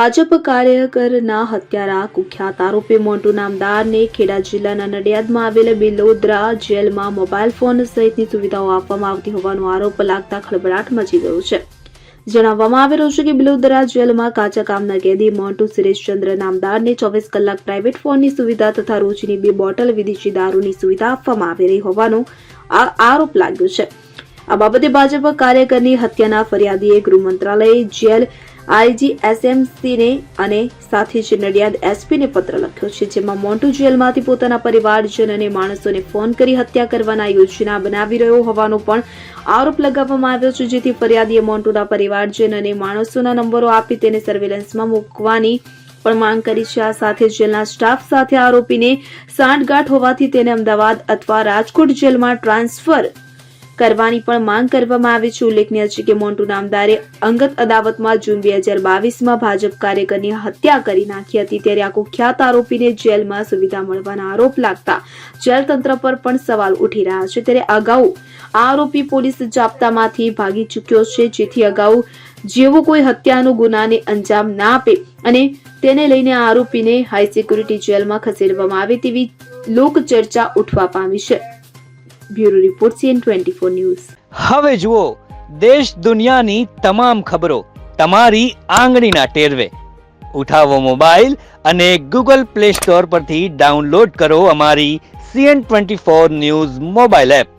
ભાજપ કાર્યકરના હત્યારા કુખ્યાત આરોપી મોન્ટુ નામદારને ખેડા જિલ્લાના નડિયાદમાં આવેલ બિલોદરા જેલમાં મોબાઈલ ફોન સહિતની સુવિધાઓ આપવામાં આવતી હોવાનો આરોપ લાગતા ખળભળાટ મચી ગયો છે। જણાવવામાં આવી રહ્યું છે કે બિલોદરા જેલમાં કાચા કામના કેદી મોન્ટુ સુરેશચંદ્ર નામદારને 24 કલાક પ્રાઇવેટ ફોનની સુવિધા તથા રોજની 2 બોટલ વિદેશી દારૂની સુવિધા આપવામાં આવી રહી હોવાનો આરોપ લાગ્યો છે। આ બાબતે ભાજપ કાર્યકરની હત્યાના ફરિયાદીએ ગૃહ મંત્રાલય, જેલ IGSMCને અને સાથે જ નડિયાદ SPને પત્ર લખ્યો છે, જેમાં મોન્ટુ જેલમાંથી પોતાના પરિવારજન અને માણસોને ફોન કરી હત્યા કરવાના યોજના બનાવી રહ્યો હોવાનો પણ આરોપ લગાવવામાં આવ્યો છે, જેથી ફરિયાદીએ મોન્ટુના પરિવારજન અને માણસોના નંબરો આપી તેને સર્વેલન્સમાં મૂકવાની પણ માંગ કરી છે। આ સાથે જેલના સ્ટાફ સાથે આરોપીને સાંઠગાંઠ હોવાથી તેને અમદાવાદ અથવા રાજકોટ જેલમાં ટ્રાન્સફર કરવાની પણ માંગ કરવામાં આવી છે। ઉલ્લેખનીય છે કે મોન્ટુ નામદારે અંગત અદાવતમાં જૂન 2022માં ભાજપ કાર્યકરની હત્યા કરી નાખી હતી, ત્યારે આ કુખ્યાત આરોપીને જેલમાં સુવિધા મળવાના આરોપ લાગતા જેલ તંત્ર પર પણ સવાલ ઉઠી રહ્યા છે। ત્યારે અગાઉ આરોપી પોલીસ જાપ્તામાંથી ભાગી ચૂક્યો છે, જેથી અગાઉ જેવો કોઈ હત્યાનો ગુનાને અંજામ ના આપે અને તેને લઈને આરોપીને હાઈ સિક્યુરિટી જેલમાં ખસેડવામાં આવે તેવી લોકચર્ચા ઉઠવા પામી છે। Bureau report CN24 news. હવે જુઓ દેશ દુનિયાની તમામ ખબરો તમારી આંગળીના ટેરવે। ઉઠાવો મોબાઈલ અને Google Play Store પરથી ડાઉનલોડ કરો અમારી CN24 ન્યૂઝ મોબાઈલ એપ।